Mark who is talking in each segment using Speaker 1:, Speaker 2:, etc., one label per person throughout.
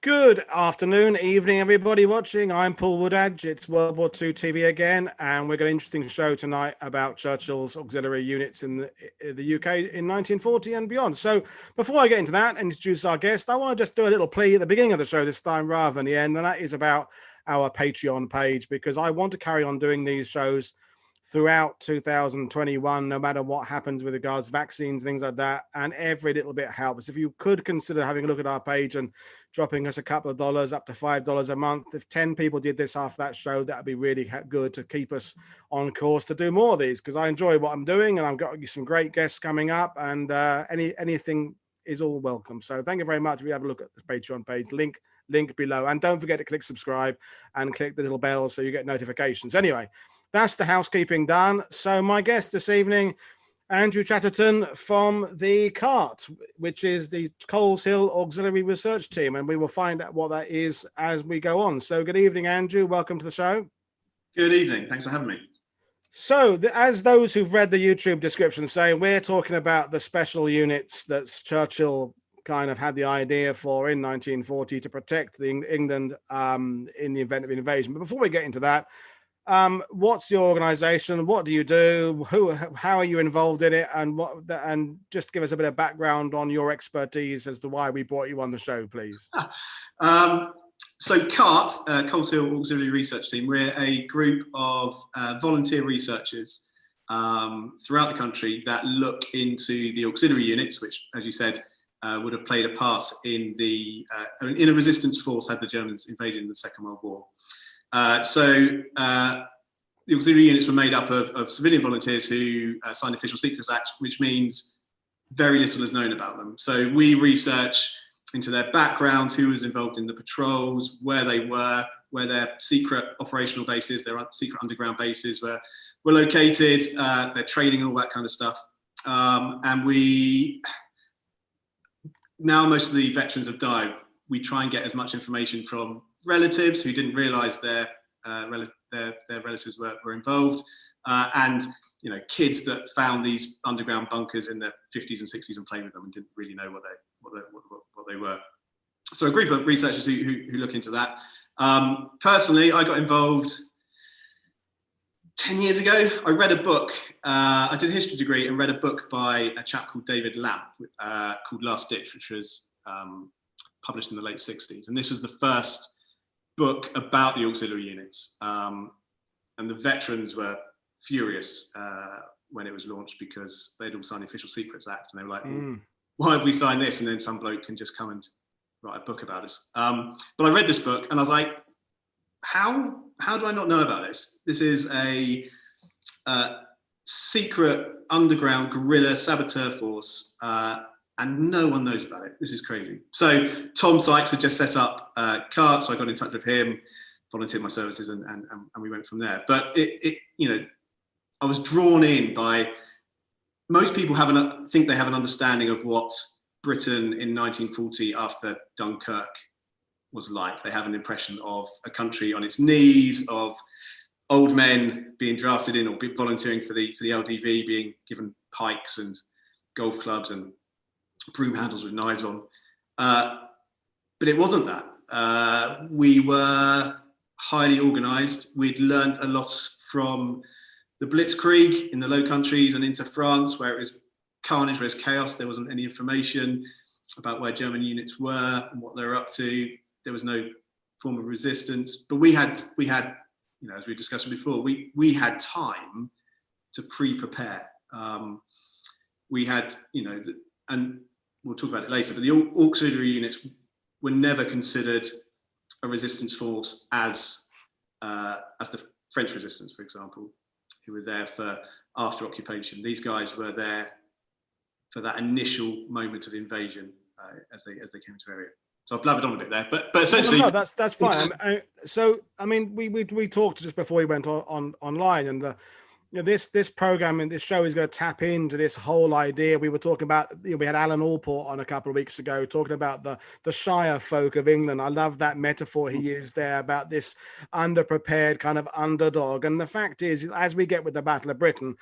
Speaker 1: Good afternoon, evening, everybody watching. I'm Paul Woodadge. It's World War II TV again, and we've got an interesting show tonight about Churchill's auxiliary units in the UK in 1940 and beyond. So before I get into that and introduce our guest, I want to just do a little plea at the beginning of the show this time rather than the end, and that is about our Patreon page, because I want to carry on doing these shows throughout 2021, no matter what happens with regards to vaccines, things like that, and every little bit helps. If you could consider having a look at our page and dropping us a couple of dollars, up to $5 a month. If 10 people did this after that show, that'd be really good to keep us on course to do more of these, because I enjoy what I'm doing and I've got some great guests coming up, and anything is all welcome. So thank you very much. If you have a look at the Patreon page, link below, and don't forget to click subscribe and click the little bell so you get notifications. Anyway, that's the housekeeping done. So my guest this evening, Andrew Chatterton from the CART, which is the Coles Hill Auxiliary Research Team, and we will find out what that is as we go on. So good evening, Andrew. Welcome to the show.
Speaker 2: Good evening. Thanks for having me.
Speaker 1: So as those who've read the YouTube description say, we're talking about the special units that Churchill kind of had the idea for in 1940 to protect England in the event of an invasion. But before we get into that, what's your organization? What do you do? How are you involved in it? And just give us a bit of background on your expertise as to why we brought you on the show, please.
Speaker 2: So CART, Coles Hill Auxiliary Research Team, we're a group of volunteer researchers throughout the country that look into the auxiliary units, which, as you said, would have played a part in a resistance force had the Germans invaded in the Second World War. The auxiliary units were made up of civilian volunteers who signed the Official Secrets Act, which means very little is known about them. So we research into their backgrounds, who was involved in the patrols, where they were, where their secret operational bases, their secret underground bases were located, their training and all that kind of stuff. And now most of the veterans have died. We try and get as much information from relatives who didn't realise their relatives were involved, and kids that found these underground bunkers in the 50s and 60s and played with them and didn't really know what they were. So a group of researchers who look into that. Personally, I got involved 10 years ago. I read a book. I did a history degree and read a book by a chap called David Lamp called Last Ditch, which was published in the late 60s. And this was the first book about the auxiliary units. And the veterans were furious when it was launched, because they'd all signed the Official Secrets Act. And they were like, well, why have we signed this? And then some bloke can just come and write a book about us. But I read this book and I was like, how do I not know about this? This is a secret underground guerrilla saboteur force, and no one knows about it. This is crazy. So Tom Sykes had just set up CART, so I got in touch with him, volunteered my services, and we went from there. But I was drawn in by, most people think they have an understanding of what Britain in 1940 after Dunkirk was like. They have an impression of a country on its knees, of old men being drafted in or volunteering for the LDV, being given pikes and golf clubs and broom handles with knives on. But it wasn't that. We were highly organised. We'd learned a lot from the Blitzkrieg in the Low Countries and into France, where it was carnage, where it was chaos. There wasn't any information about where German units were and what they were up to. There was no form of resistance. But we had, as we were discussing before, we had time to pre-prepare. We had, and we'll talk about it later, but the auxiliary units were never considered a resistance force as the French resistance, for example, who were there for after occupation. These guys were there for that initial moment of invasion as they came into area. So I blabbered on a bit there, but essentially,
Speaker 1: no, that's fine. We talked just before we went on online, and this program and this show is going to tap into this whole idea. We were talking about, we had Alan Allport on a couple of weeks ago talking about the Shire folk of England. I love that metaphor he used there about this underprepared kind of underdog. And the fact is, as we get with the Battle of Britain,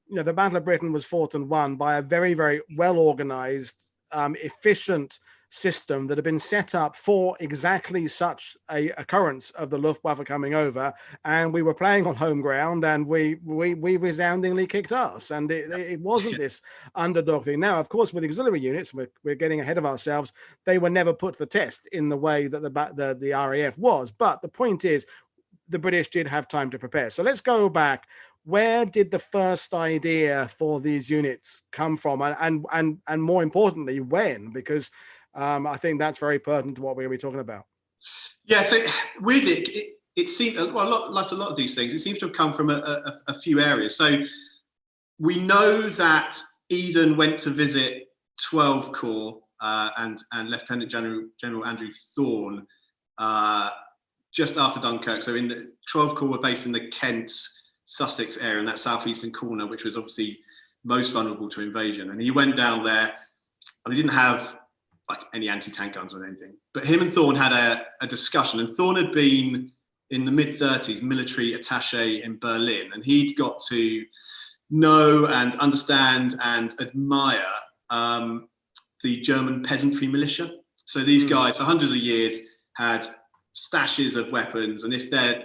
Speaker 1: the Battle of Britain was fought and won by a very, very well organized efficient system that had been set up for exactly such a occurrence of the Luftwaffe coming over, and we were playing on home ground, and we resoundingly kicked ass, and it wasn't this underdog thing. Now, of course, with auxiliary units, we're getting ahead of ourselves. They were never put to the test in the way that the RAF was, but the point is, the British did have time to prepare. So let's go back. Where did the first idea for these units come from, and more importantly, when? Because I think that's very pertinent to what we're going to be talking about.
Speaker 2: Yeah, so weirdly, it seemed, well, like a lot of these things, it seems to have come from a few areas. So we know that Eden went to visit 12 Corps and Lieutenant General Andrew Thorne just after Dunkirk. So in the 12 Corps were based in the Kent, Sussex area, in that southeastern corner, which was obviously most vulnerable to invasion. And he went down there, and he didn't have like any anti-tank guns or anything. But him and Thorne had a discussion, and Thorne had been in the mid-30s military attaché in Berlin, and he'd got to know and understand and admire the German peasantry militia. So these guys, for hundreds of years, had stashes of weapons, and if their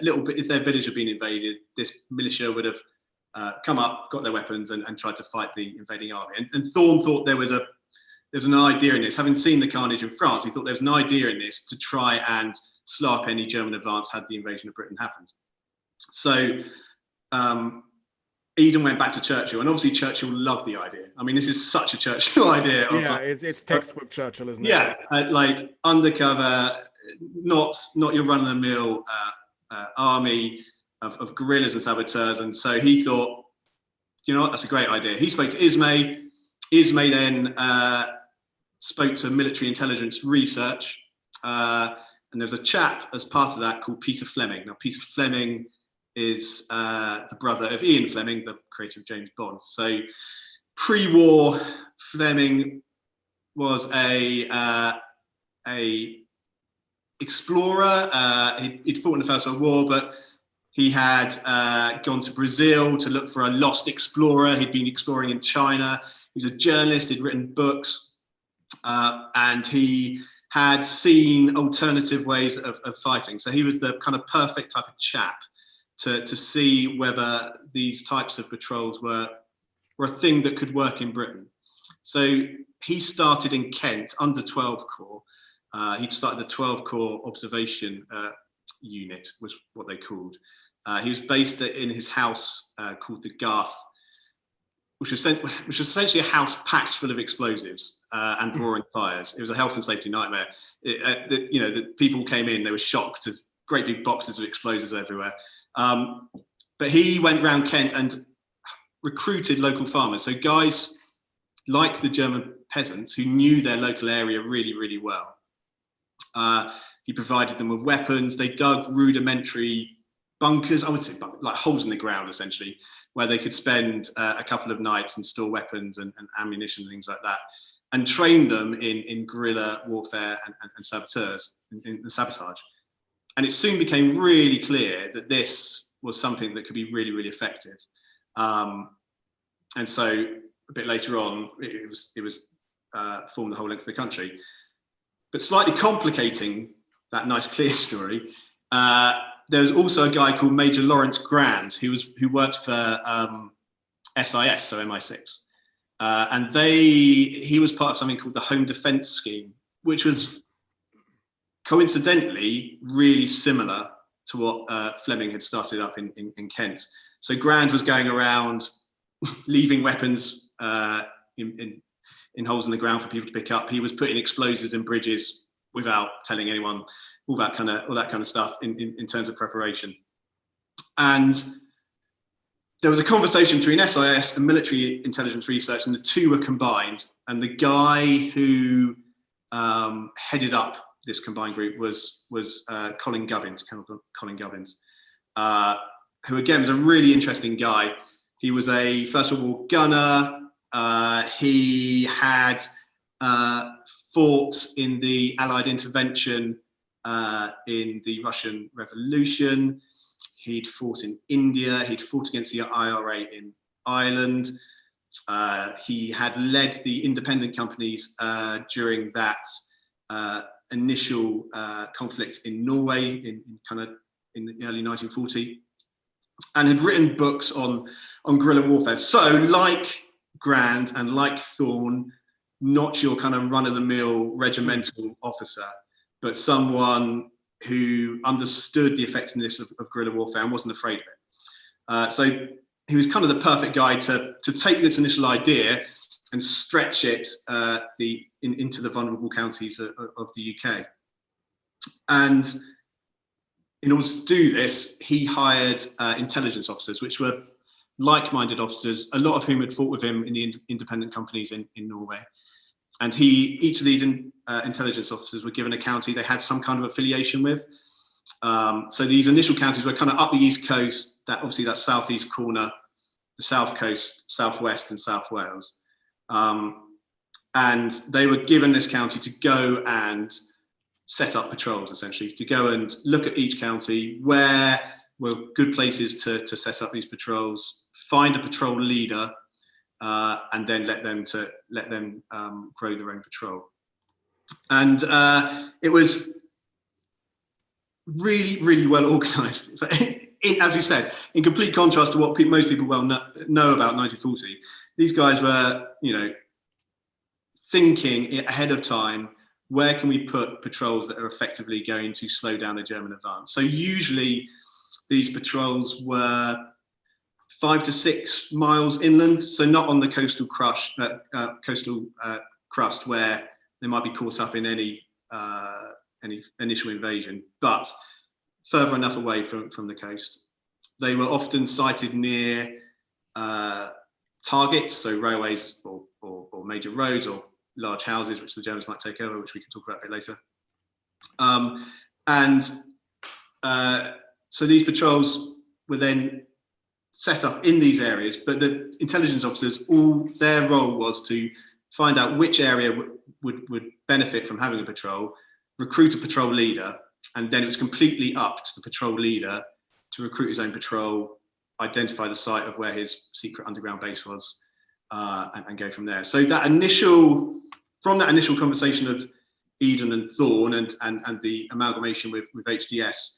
Speaker 2: village had been invaded, this militia would have come up, got their weapons, and tried to fight the invading army. And Thorne thought there was an idea in this. Having seen the carnage in France, he thought there was an idea in this to try and slow up any German advance had the invasion of Britain happened. So Eden went back to Churchill, and obviously Churchill loved the idea. I mean, this is such a Churchill idea.
Speaker 1: Yeah, it's textbook Churchill, isn't it?
Speaker 2: Yeah, like undercover, not your run-of-the-mill army of guerrillas and saboteurs. And so he thought, you know what, that's a great idea. He spoke to Ismay. Ismay then spoke to military intelligence research, and there's a chap as part of that called Peter Fleming. Now, Peter Fleming is the brother of Ian Fleming, the creator of James Bond. So pre-war, Fleming was a explorer. He'd fought in the First World War, but he had gone to Brazil to look for a lost explorer. He'd been exploring in China. He was a journalist. He'd written books, and he had seen alternative ways of fighting. So he was the kind of perfect type of chap to see whether these types of patrols were a thing that could work in Britain. So he started in Kent under 12 Corps. He'd started the 12 Corps observation unit, was what they called. He was based in his house called the Garth, which was essentially a house packed full of explosives and roaring fires. It was a health and safety nightmare. The people came in, they were shocked of great big boxes of explosives everywhere. But he went around Kent and recruited local farmers. So guys like the German peasants who knew their local area really, really well. He provided them with weapons. They dug rudimentary bunkers, I would say like holes in the ground, essentially, where they could spend a couple of nights and store weapons and ammunition and things like that, and train them in guerrilla warfare and saboteurs, in sabotage. And it soon became really clear that this was something that could be really, really effective. And so a bit later on, it was formed the whole length of the country. But slightly complicating that nice, clear story, there was also a guy called Major Lawrence Grand who worked for SIS, so MI6, and he was part of something called the Home Defence Scheme, which was coincidentally really similar to what Fleming had started up in Kent. So Grand was going around leaving weapons in holes in the ground for people to pick up. He was putting explosives in bridges without telling anyone, all that kind of stuff in terms of preparation. And there was a conversation between SIS and military intelligence research, and the two were combined. And the guy who headed up this combined group was Colin Gubbins, Colonel Colin Gubbins, who again was a really interesting guy. He was a First World War gunner. He had fought in the Allied intervention in the Russian Revolution. He'd fought in India. He'd fought against the IRA in Ireland. He had led the independent companies during that initial conflict in Norway in the early 1940, and had written books on guerrilla warfare. So, like Grant and like Thorne, not your kind of run-of-the-mill regimental officer, but someone who understood the effectiveness of guerrilla warfare and wasn't afraid of it. So he was kind of the perfect guy to take this initial idea and stretch it into the vulnerable counties of the UK. And in order to do this, he hired intelligence officers, which were like-minded officers, a lot of whom had fought with him in the independent companies in Norway. And each of these intelligence officers were given a county they had some kind of affiliation with. So these initial counties were kind of up the East Coast, that southeast corner, the South Coast, Southwest and South Wales. And they were given this county to go and set up patrols, essentially, to go and look at each county, where were good places to set up these patrols, find a patrol leader, and then let them grow their own patrol. And it was really, really well organised. As we said, in complete contrast to what most people know about 1940, these guys were, thinking ahead of time, where can we put patrols that are effectively going to slow down a German advance? So usually these patrols were 5 to 6 miles inland, so not on the coastal crust where they might be caught up in any initial invasion, but further enough away from the coast. They were often sited near targets, so railways or major roads or large houses, which the Germans might take over, which we can talk about a bit later. So these patrols were then set up in these areas, but the intelligence officers, their role was to find out which area would benefit from having a patrol, recruit a patrol leader, and then it was completely up to the patrol leader to recruit his own patrol, identify the site of where his secret underground base was, and go from there. So from that initial conversation of Eden and Thorne and the amalgamation with HDS,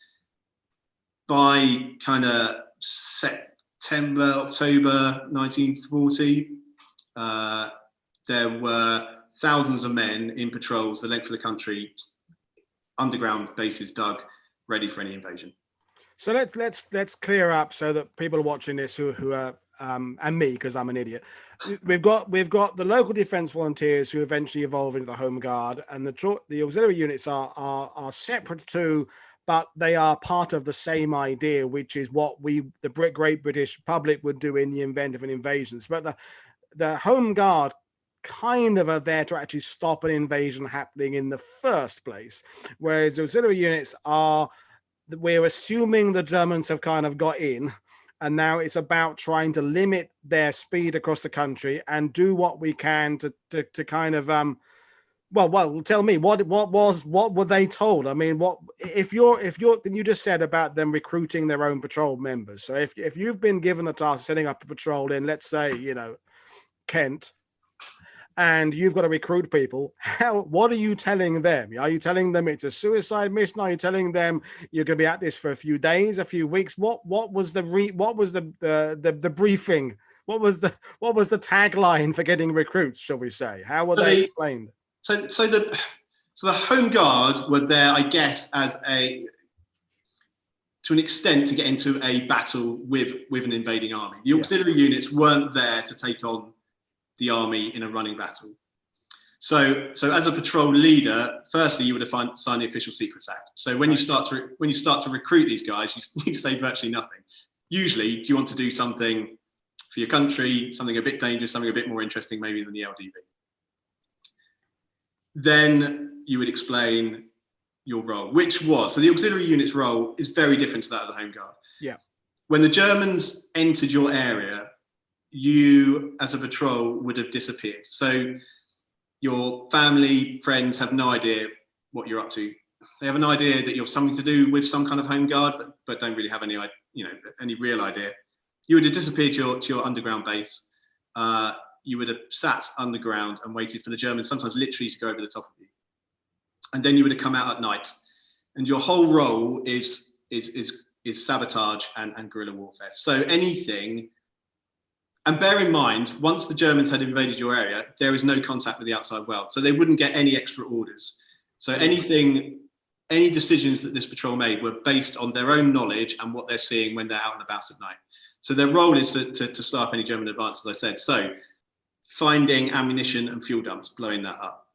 Speaker 2: by kind of September, October 1940, there were thousands of men in patrols the length of the country, underground bases dug, ready for any invasion.
Speaker 1: So let's clear up so that people are watching this who are and me, because I'm an idiot. We've got the local defence volunteers who eventually evolve into the Home Guard, and the auxiliary units are separate too, but they are part of the same idea, which is what the great British public would do in the event of an invasion. But the Home Guard kind of are there to actually stop an invasion happening in the first place, whereas the auxiliary units we're assuming the Germans have kind of got in, and now it's about trying to limit their speed across the country and do what we can to kind of well, tell me what were they told? I mean, if you just said about them recruiting their own patrol members. So if you've been given the task of setting up a patrol in, let's say, Kent, and you've got to recruit people, what are you telling them? Are you telling them it's a suicide mission? Are you telling them you're going to be at this for a few days, a few weeks? What was the briefing? What was the tagline for getting recruits, shall we say? How were they explained?
Speaker 2: So the Home Guard were there, I guess, to an extent, to get into a battle with an invading army. The auxiliary units weren't there to take on the army in a running battle. So as a patrol leader, firstly, you would have signed the Official Secrets Act. So when you start to recruit these guys, you say virtually nothing. Usually, do you want to do something for your country, something a bit dangerous, something a bit more interesting maybe than the LDB? Then you would explain your role, so the auxiliary unit's role is very different to that of the Home Guard.
Speaker 1: Yeah.
Speaker 2: When the Germans entered your area, you as a patrol would have disappeared. So your family, friends have no idea what you're up to. They have an idea that you're something to do with some kind of Home Guard, but don't really have any real idea. You would have disappeared to your underground base. you would have sat underground and waited for the Germans, sometimes literally to go over the top of you. And then you would have come out at night. And your whole role is sabotage and guerrilla warfare. So anything, and bear in mind, once the Germans had invaded your area, there is no contact with the outside world. So they wouldn't get any extra orders. So any decisions that this patrol made were based on their own knowledge and what they're seeing when they're out and about at night. So their role is to slow up any German advance, as I said. So finding ammunition and fuel dumps, blowing that up.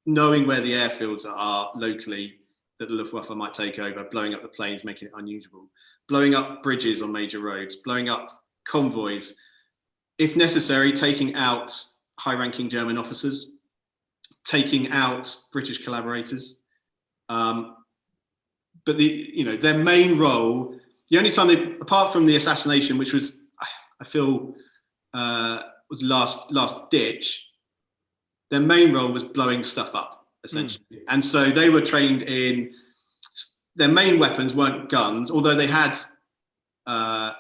Speaker 2: Knowing where the airfields are locally that the Luftwaffe might take over, blowing up the planes, making it unusable. Blowing up bridges on major roads, blowing up convoys. If necessary, taking out high-ranking German officers, taking out British collaborators. But their main role, the only time they, apart from the assassination, which was, I feel, was last ditch, their main role was blowing stuff up, essentially. And so they were trained in, their main weapons weren't guns, although they had the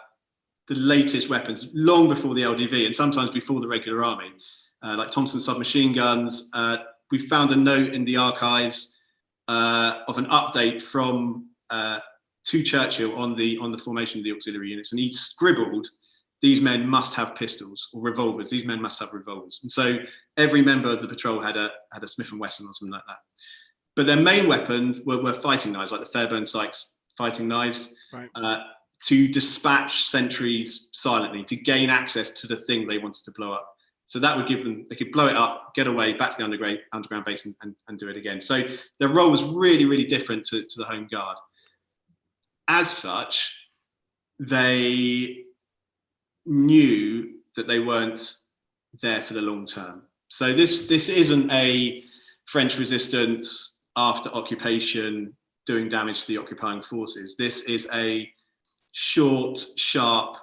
Speaker 2: latest weapons long before the LDV and sometimes before the regular army, like Thompson submachine guns. We found a note in the archives of an update from to Churchill on the formation of the auxiliary units, and he scribbled, "These men must have pistols or revolvers. These men must have revolvers." And so every member of the patrol had a Smith & Wesson or something like that. But their main weapons were fighting knives, like the Fairbairn-Sykes fighting knives, right, to dispatch sentries silently, to gain access to the thing they wanted to blow up. So that would give them, they could blow it up, get away, back to the underground base and do it again. So their role was really, really different to the Home Guard. As such, they knew that they weren't there for the long term. So this isn't a French resistance after occupation doing damage to the occupying forces. This is a short, sharp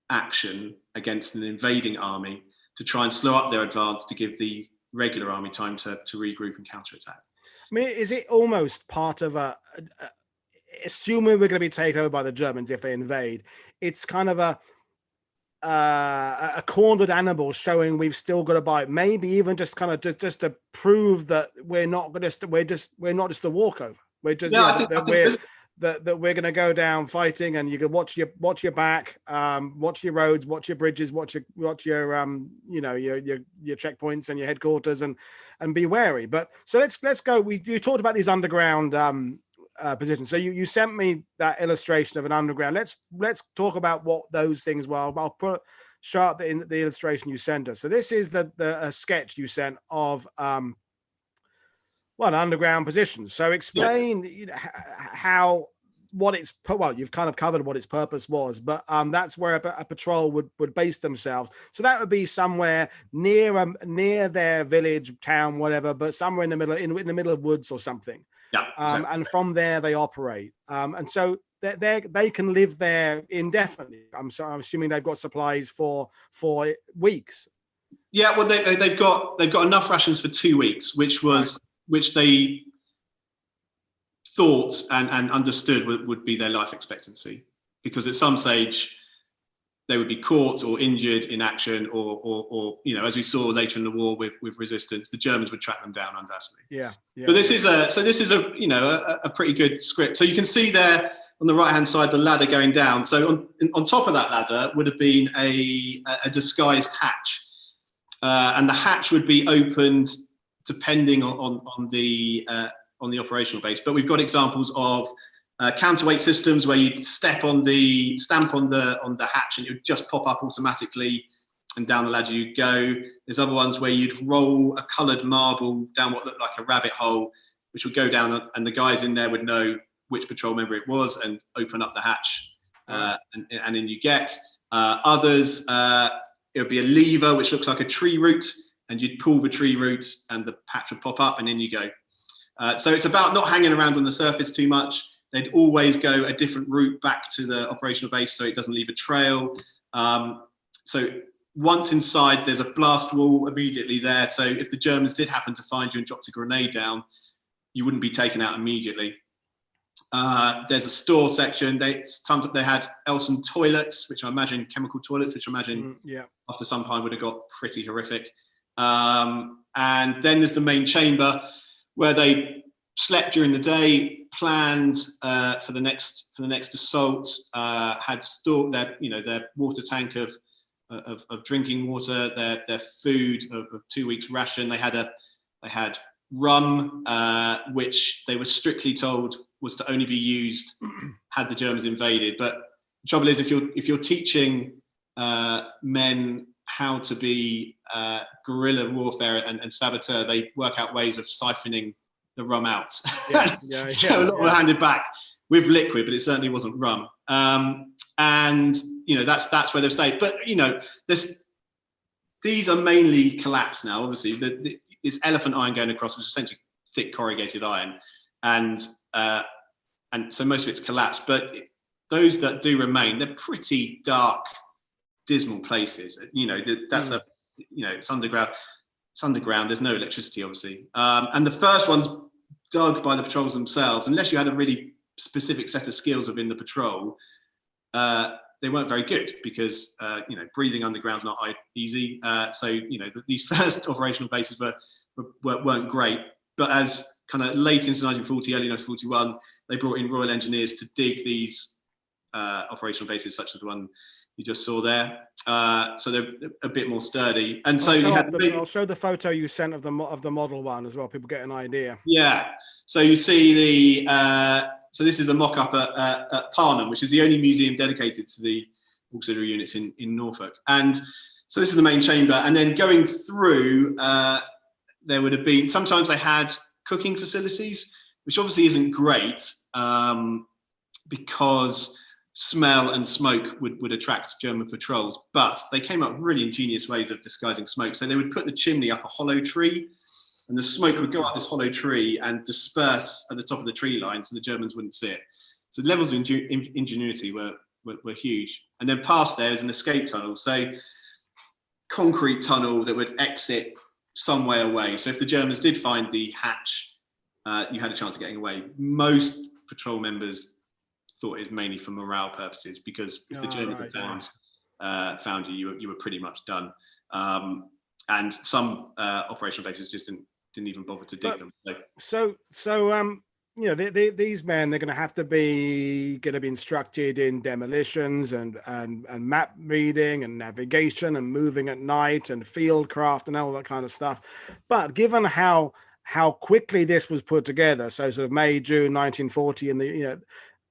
Speaker 2: action against an invading army to try and slow up their advance, to give the regular army time to regroup and counterattack.
Speaker 1: I mean, is it almost part of assuming we're going to be taken over by the Germans if they invade, it's kind of a cornered animal showing we've still got to bite, maybe even just kind of just to prove that we're not just a walkover. We're just that we're going to go down fighting, and you can watch your back, watch your roads, watch your bridges, watch your your checkpoints and your headquarters, and be wary. But so let's go. You talked about these underground positions. So you sent me that illustration of an underground. Let's talk about what those things were. I'll show up in the illustration you sent us. So this is a sketch you sent of an underground position. So explain you've kind of covered what its purpose was, but that's where a patrol would base themselves. So that would be somewhere near their village, town, whatever, but somewhere in the middle of woods or something.
Speaker 2: Yeah, exactly.
Speaker 1: And from there they operate. And so they can live there indefinitely. I'm assuming they've got supplies for weeks.
Speaker 2: Yeah, well, they've got enough rations for 2 weeks, which they thought and understood would be their life expectancy, because at some stage they would be caught or injured in action, or as we saw later in the war with resistance, the Germans would track them down undoubtedly. Yeah. But this is a pretty good script. So you can see there on the right hand side the ladder going down. So on top of that ladder would have been a disguised hatch, and the hatch would be opened depending on the operational base. But we've got examples of counterweight systems where you'd stamp on the hatch and it would just pop up automatically, and down the ladder you'd go. There's other ones where you'd roll a coloured marble down what looked like a rabbit hole, which would go down, and the guys in there would know which patrol member it was and open up the hatch, and in you get. Others, it would be a lever which looks like a tree root, and you'd pull the tree root and the hatch would pop up, and in you go. So it's about not hanging around on the surface too much. They'd always go a different route back to the operational base so it doesn't leave a trail. So once inside, there's a blast wall immediately there. So if the Germans did happen to find you and dropped a grenade down, you wouldn't be taken out immediately. There's a store section. They had Elson toilets, which I imagine chemical toilets, which I imagine after some time would have got pretty horrific. And then there's the main chamber where they slept during the day, planned for the next assault, had stored their water tank of drinking water, their food of 2 weeks ration. They had rum, which they were strictly told was to only be used had the Germans invaded. But the trouble is, if you're teaching men how to be guerrilla warfare and saboteur, they work out ways of siphoning the rum out. So a lot were handed back with liquid, but it certainly wasn't rum. And that's where they've stayed. But these are mainly collapsed now. Obviously, it's elephant iron going across, which is essentially thick corrugated iron, and so most of it's collapsed. But those that do remain, they're pretty dark, dismal places. It's underground. It's underground. There's no electricity, obviously. And the first ones dug by the patrols themselves, unless you had a really specific set of skills within the patrol, they weren't very good because breathing underground's not easy. So these first operational bases weren't great. But as kind of late into 1940, early 1941, they brought in Royal Engineers to dig these operational bases, such as the one you just saw there. So they're a bit more sturdy. And so
Speaker 1: I'll show the photo you sent of the model one as well. People get an idea.
Speaker 2: Yeah. So you see so this is a mock-up at Parnham, which is the only museum dedicated to the auxiliary units in Norfolk. And so this is the main chamber. And then going through, there would have been, sometimes they had cooking facilities, which obviously isn't great because smell and smoke would attract German patrols. But they came up with really ingenious ways of disguising smoke. So they would put the chimney up a hollow tree, and the smoke would go up this hollow tree and disperse at the top of the tree line so the Germans wouldn't see it. So the levels of ingenuity were huge. And then past there is an escape tunnel. So concrete tunnel that would exit some way away. So if the Germans did find the hatch, you had a chance of getting away. Most patrol members thought it was mainly for morale purposes, because if the Germans had found you were pretty much done. And some operational bases just didn't even bother to dig them.
Speaker 1: So these men, they're going to be instructed in demolitions and map reading and navigation and moving at night and field craft and all that kind of stuff. But given how quickly this was put together, so sort of May, June 1940, and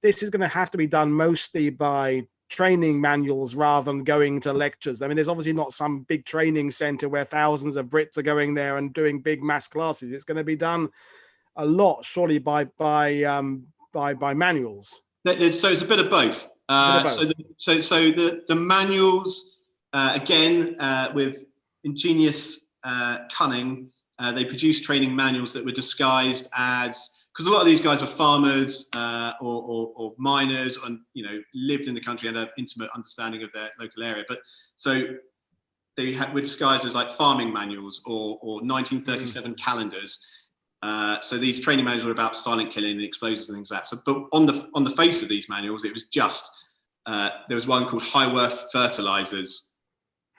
Speaker 1: this is going to have to be done mostly by training manuals rather than going to lectures. I mean, there's obviously not some big training center where thousands of Brits are going there and doing big mass classes. It's going to be done a lot, surely, by manuals.
Speaker 2: So it's a bit of both. So the manuals, again, with ingenious cunning, they produced training manuals that were disguised as, because a lot of these guys were farmers or miners, and lived in the country and had an intimate understanding of their local area. But so they were disguised as like farming manuals or 1937 calendars. So these training manuals were about silent killing and explosives and things like that. So, but on the face of these manuals, it was just there was one called Highworth Fertilizers.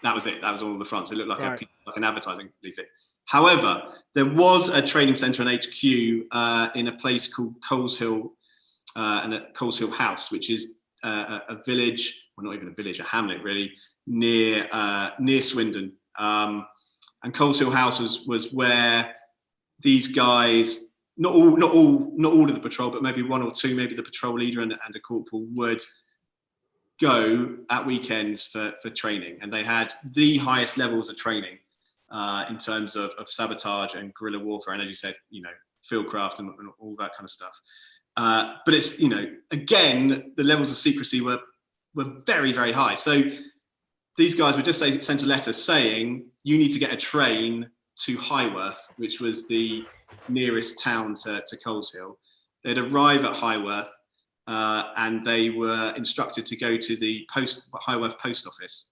Speaker 2: That was it. That was all on the front. So it looked like an advertising leaflet. However, there was a training centre in HQ in a place called Coleshill, and at Coleshill House, which is a village, well, not even a village, a hamlet really, near Swindon. And Coleshill House was where these guys, not all of the patrol, but maybe one or two, maybe the patrol leader and a corporal would go at weekends for training, and they had the highest levels of training in terms of sabotage and guerrilla warfare, and as you said, fieldcraft and all that kind of stuff. But it's, again, the levels of secrecy were very, very high. So these guys would just sent a letter saying, you need to get a train to Highworth, which was the nearest town to Coleshill. They'd arrive at Highworth, and they were instructed to go to the Highworth post office.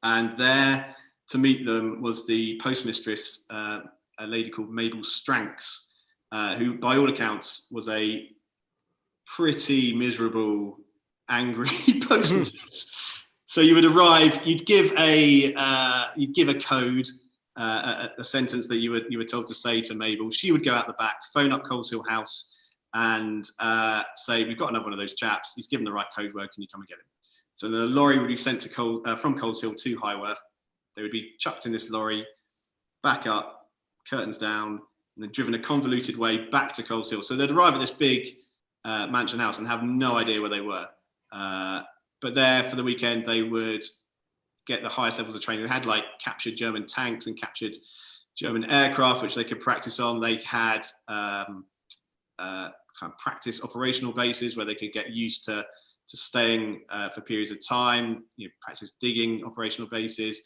Speaker 2: And there to meet them was the postmistress, a lady called Mabel Stranks, who by all accounts was a pretty miserable, angry postman. So you would arrive, you'd give a code, a sentence that you were told to say to Mabel. She would go out the back, phone up Coleshill House, and say, "We've got another one of those chaps. He's given the right code word. Can you come and get him?" So the lorry would be sent to from Coleshill to Highworth. They would be chucked in this lorry, back up, curtains down, and then driven a convoluted way back to Coleshill. So they'd arrive at this big mansion house and have no idea where they were. But there for the weekend, they would get the highest levels of training. They had like captured German tanks and captured German aircraft, which they could practice on. They had kind of practice operational bases where they could get used to staying for periods of time, practice digging operational bases,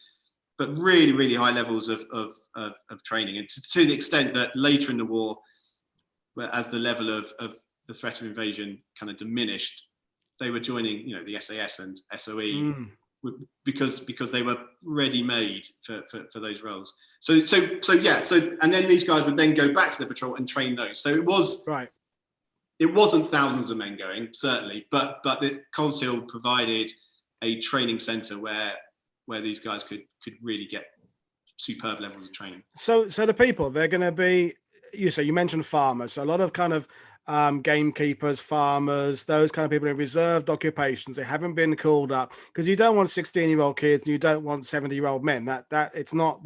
Speaker 2: but really, really high levels of training. And to the extent that later in the war, as the level of the threat of invasion kind of diminished, they were joining, the SAS and SOE because they were ready-made for those roles. So and then these guys would then go back to the patrol and train those. So it was
Speaker 1: right.
Speaker 2: It wasn't thousands of men going, certainly, but the Coleshill provided a training centre where these guys could really get superb levels of training. So
Speaker 1: the people, they're going to be, you mentioned farmers, so a lot of kind of gamekeepers, farmers, those kind of people in reserved occupations. They haven't been called up because you don't want 16-year-old kids and you don't want 70-year-old men. It's not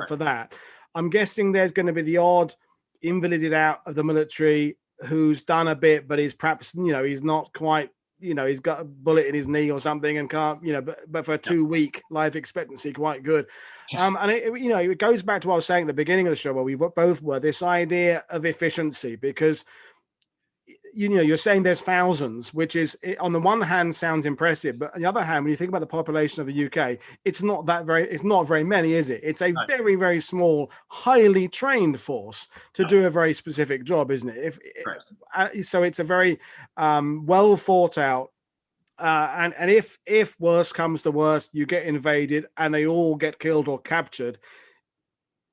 Speaker 1: for that. I'm guessing there's going to be the odd invalided out of the military who's done a bit, but he's perhaps, he's not quite, he's got a bullet in his knee or something and can't, but for a 2-week life expectancy, quite good. And it goes back to what I was saying at the beginning of the show, where we both were, this idea of efficiency, because you're saying there's thousands, which is, on the one hand sounds impressive, but on the other hand, when you think about the population of the UK, it's not very many, is it? It's a very, very small, highly trained force to do a very specific job, isn't it? So it's a very well thought out, and if worse comes to worst, you get invaded and they all get killed or captured,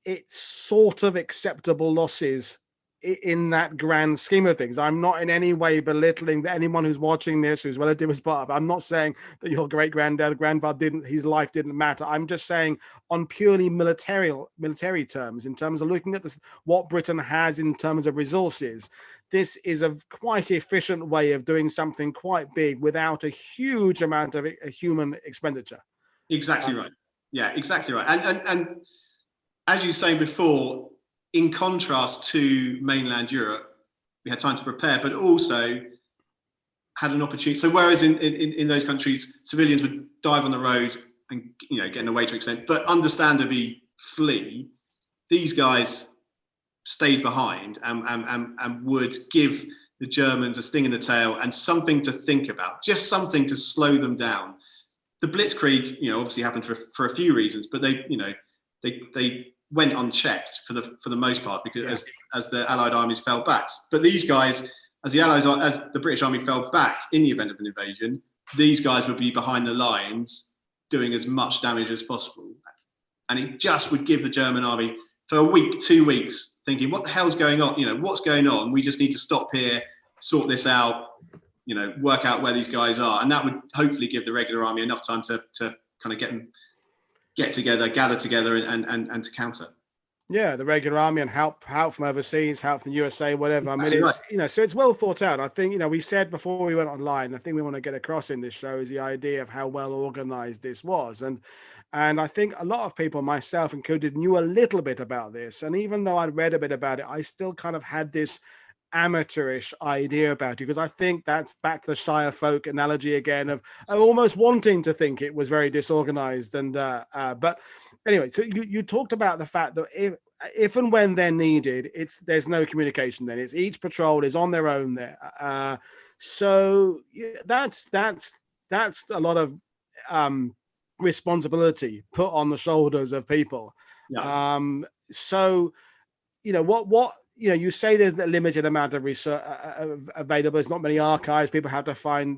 Speaker 1: it's sort of acceptable losses in that grand scheme of things. I'm not in any way belittling anyone who's watching this, whose relative was part of. I'm not saying that your grandfather his life didn't matter. I'm just saying on purely military terms, in terms of looking at what Britain has in terms of resources, this is a quite efficient way of doing something quite big without a huge amount of human expenditure.
Speaker 2: Exactly right. Yeah, exactly right. And as you were saying before, in contrast to mainland Europe, we had time to prepare, but also had an opportunity. So whereas in those countries, civilians would dive on the road and get away to an extent, but understandably flee, these guys stayed behind and would give the Germans a sting in the tail and something to think about, just something to slow them down. The Blitzkrieg, obviously happened for a few reasons, but they went unchecked for the most part, because as the Allied armies fell back. But these guys, as the British Army fell back in the event of an invasion, these guys would be behind the lines doing as much damage as possible. And it just would give the German army, for a week, 2 weeks, thinking, what the hell's going on? What's going on? We just need to stop here, sort this out, work out where these guys are. And that would hopefully give the regular army enough time to kind of gather together and to counter.
Speaker 1: Yeah, the regular army and help from overseas, help from the USA, whatever. I mean, it's so it's well thought out. I think, we said before we went online, the thing we want to get across in this show is the idea of how well organized this was. And I think a lot of people, myself included, knew a little bit about this. And even though I'd read a bit about it, I still kind of had this amateurish idea about it, because I think that's back to the Shire folk analogy again of almost wanting to think it was very disorganized. And but anyway, so you talked about the fact that if and when they're needed, there's no communication. Then it's each patrol is on their own there. So that's a lot of responsibility put on the shoulders of people. So what you say there's a limited amount of research available. There's not many archives. People have to sign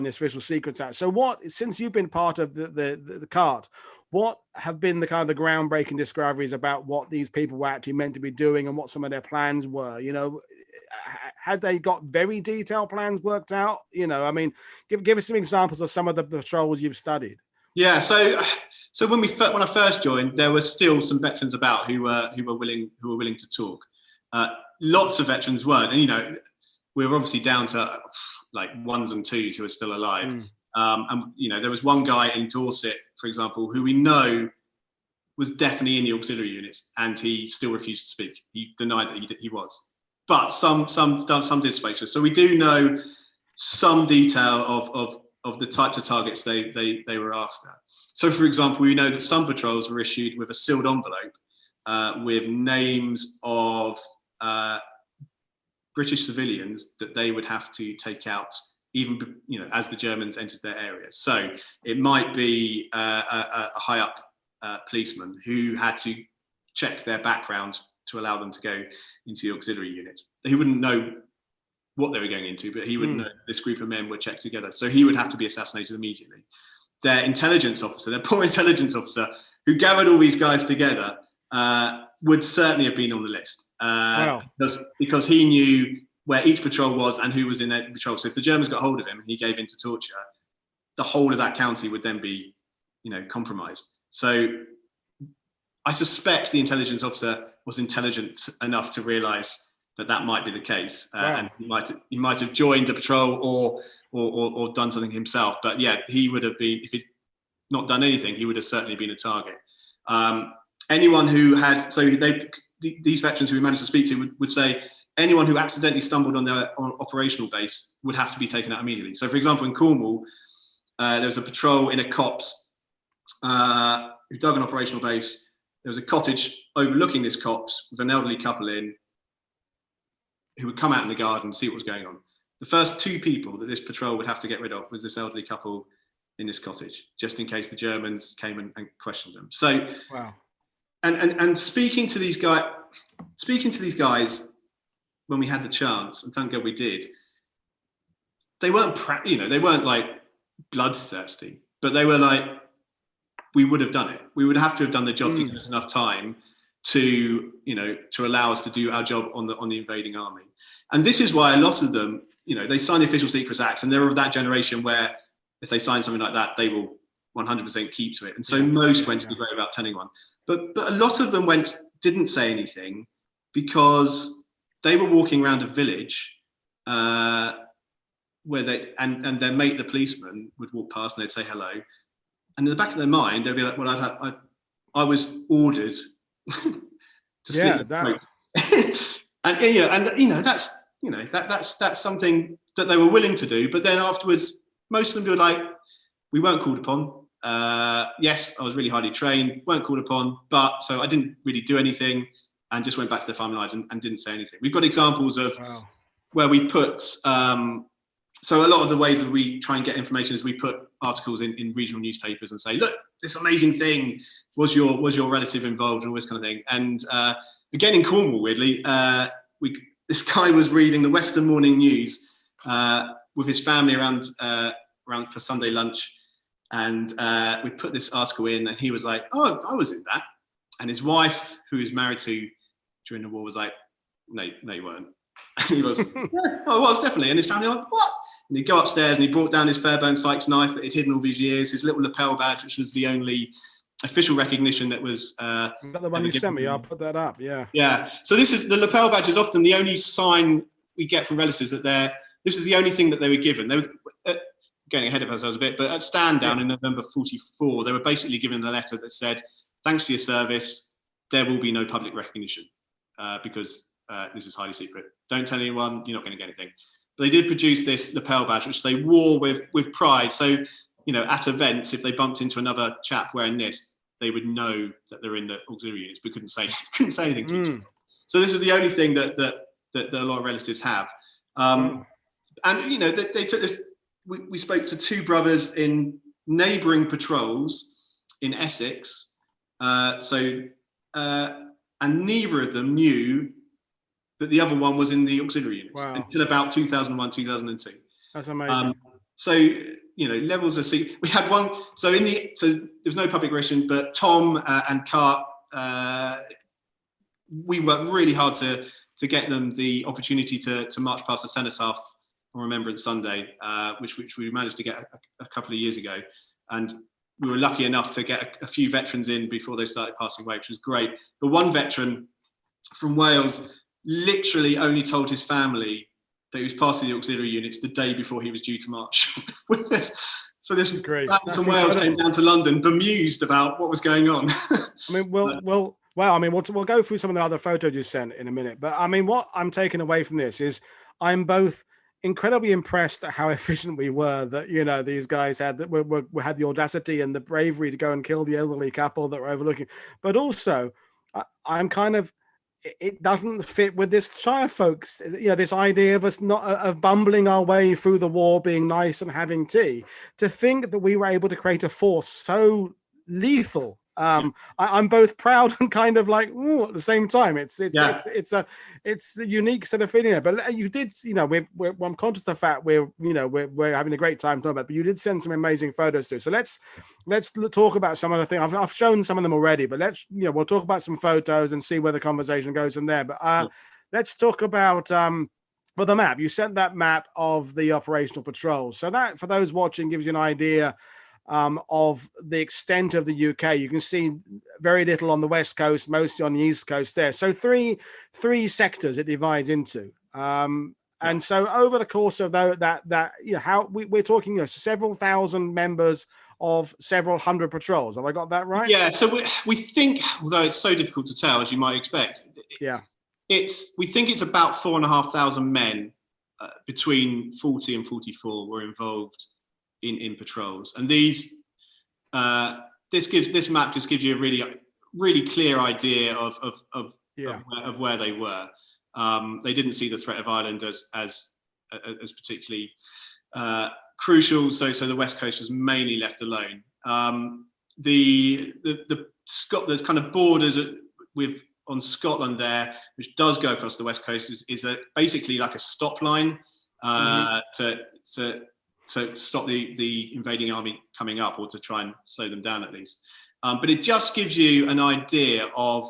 Speaker 1: this Official Secrets Act. So since you've been part of the cart, what have been the kind of the groundbreaking discoveries about what these people were actually meant to be doing and what some of their plans were? had they got very detailed plans worked out? You know, I mean, give us some examples of some of the patrols you've studied.
Speaker 2: Yeah, so when I first joined, there were still some veterans about who were willing to talk. Lots of veterans weren't, and you know, we were obviously down to like ones and twos who are still alive. And you know, there was one guy in Dorset, for example, who we know was definitely in the auxiliary units, and he still refused to speak. He denied that he was, but some did speak to us. So we do know some detail of the types of targets they were after. So, for example, we know that some patrols were issued with a sealed envelope with names of British civilians that they would have to take out, even, you know, as the Germans entered their areas. So it might be a high up policeman who had to check their backgrounds to allow them to go into the auxiliary unit. He wouldn't know what they were going into, but he would know this group of men were checked together. So he would have to be assassinated immediately. Their intelligence officer, their poor intelligence officer, who gathered all these guys together, would certainly have been on the list.
Speaker 1: Wow.
Speaker 2: Because he knew where each patrol was and who was in that patrol. So if the Germans got hold of him and he gave in to torture, the whole of that county would then be, you know, compromised. So I suspect the intelligence officer was intelligent enough to realise that might be the case, and he might have joined a patrol or done something himself. But yeah, he would have been, if he'd not done anything, he would have certainly been a target. Anyone who had, these veterans who we managed to speak to would say anyone who accidentally stumbled on their operational base would have to be taken out immediately. So, for example, in Cornwall, there was a patrol in a copse who dug an operational base. There was a cottage overlooking this copse with an elderly couple in, who would come out in the garden and see what was going on. The first two people that this patrol would have to get rid of was this elderly couple in this cottage, just in case the Germans came and questioned them. So, wow. And speaking to these guys when we had the chance, and thank God we did, they weren't, they weren't like bloodthirsty, but they were like, we would have done it. We would have to have done the job to give us enough time to allow us to do our job on the invading army. And this is why a lot of them, they signed the Official Secrets Act, and they're of that generation where if they sign something like that, they will 100% keep to it. And so most went to the grave without telling one. But a lot of them didn't say anything because they were walking around a village where and their mate, the policeman, would walk past and they'd say hello. And in the back of their mind, they'd be like, well, I was ordered to steal the and that's something that they were willing to do. But then afterwards, most of them were like, we weren't called upon. Yes, I was really highly trained, weren't called upon, but so I didn't really do anything and just went back to their family lives and didn't say anything. We've got examples of where we put, so a lot of the ways that we try and get information is we put articles in regional newspapers and say, look, this amazing thing, was your relative involved and all this kind of thing. And again, in Cornwall, weirdly, this guy was reading the Western Morning News with his family around for Sunday lunch. And we put this article in and he was like, oh, I was in that. And his wife, who he was married to during the war, was like, no, you weren't. And he was, yeah, I was definitely. And his family were like, what? And he'd go upstairs and he brought down his Fairbairn Sykes knife that he'd hidden all these years, his little lapel badge, which was the only official recognition that was. Is that
Speaker 1: the one you sent me? I'll put that up. Yeah. Yeah.
Speaker 2: So the lapel badge is often the only sign we get from relatives that this is the only thing that they were given. They were getting ahead of ourselves a bit, but at stand down in November 44, they were basically given a letter that said, thanks for your service. There will be no public recognition because this is highly secret. Don't tell anyone, you're not going to get anything. But they did produce this lapel badge, which they wore with pride. So, at events, if they bumped into another chap wearing this, they would know that they're in the auxiliary units, but couldn't say anything to each other. So this is the only thing that a lot of relatives have. And, they took this, we spoke to two brothers in neighbouring patrols in Essex. And neither of them knew that the other one was in the auxiliary units until about 2001, 2002.
Speaker 1: That's amazing.
Speaker 2: Levels of secret. We had one. So there was no public recognition, but Tom and Cart, we worked really hard to to get them the opportunity to march past the cenotaph on Remembrance Sunday, which we managed to get a couple of years ago. And we were lucky enough to get a few veterans in before they started passing away, which was great. But one veteran from Wales literally only told his family that he was part of the auxiliary units the day before he was due to march with this. So this man from Wales came down to London bemused about what was going on.
Speaker 1: I mean, we'll go through some of the other photos you sent in a minute. But I mean, what I'm taking away from this is I'm both incredibly impressed at how efficient we were, that, you know, these guys had the audacity and the bravery to go and kill the elderly couple that were overlooking. But also, I'm kind of, it doesn't fit with this Shire folks, you know, this idea of us not of bumbling our way through the war, being nice and having tea. To think that we were able to create a force so lethal, I'm both proud and kind of like, ooh, at the same time. It's a unique sort of feeling. But you did, you know, I'm conscious of the fact we're having a great time talking about it, but you did send some amazing photos too. So let's talk about some of the things. I've shown some of them already, but we'll talk about some photos and see where the conversation goes from there. But let's talk about the map. You sent that map of the operational patrols. So that, for those watching, gives you an idea of the extent of the UK. You can see very little on the west coast, mostly on the east coast there. So three sectors it divides into. And so over the course of that you know, how we're talking, you know, several thousand members of several hundred patrols. Have I got that right?
Speaker 2: Yeah. So we think, although it's so difficult to tell, as you might expect, we think it's about 4,500 men between 40 and 44 were involved in patrols, and this map just gives you a really clear idea of where they were. They didn't see the threat of Ireland as particularly crucial, so the West Coast was mainly left alone. The kind of borders on Scotland there, which does go across the West Coast, is basically like a stop line to stop the invading army coming up, or to try and slow them down at least. But it just gives you an idea of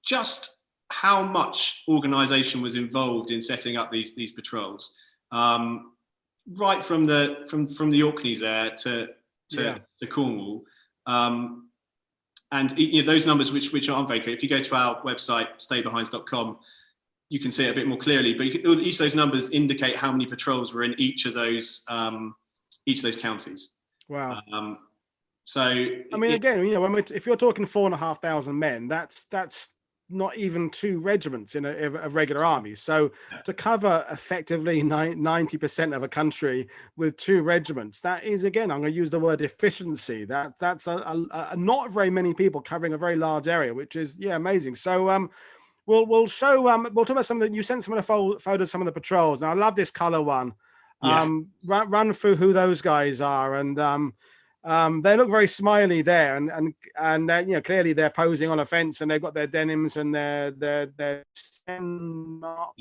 Speaker 2: just how much organisation was involved in setting up these patrols, right from the Orkneys there to Cornwall. And you know, those numbers which aren't very clear, if you go to our website staybehinds.com, you can see it a bit more clearly, but each of those numbers indicate how many patrols were in each of those counties. Wow. So
Speaker 1: I mean, again, you know, if you're talking 4,500 men, that's not even 2 regiments in a regular army. So to cover effectively 90% of a country with 2 regiments, that is, again, I'm going to use the word efficiency. That's a not very many people covering a very large area, which is amazing. So we'll show we'll talk about some of the, you sent some of the photos, some of the patrols, and I love this color one. Run through who those guys are, and they look very smiley there, and you know, clearly they're posing on a fence, and they've got their denims and their 10 Mark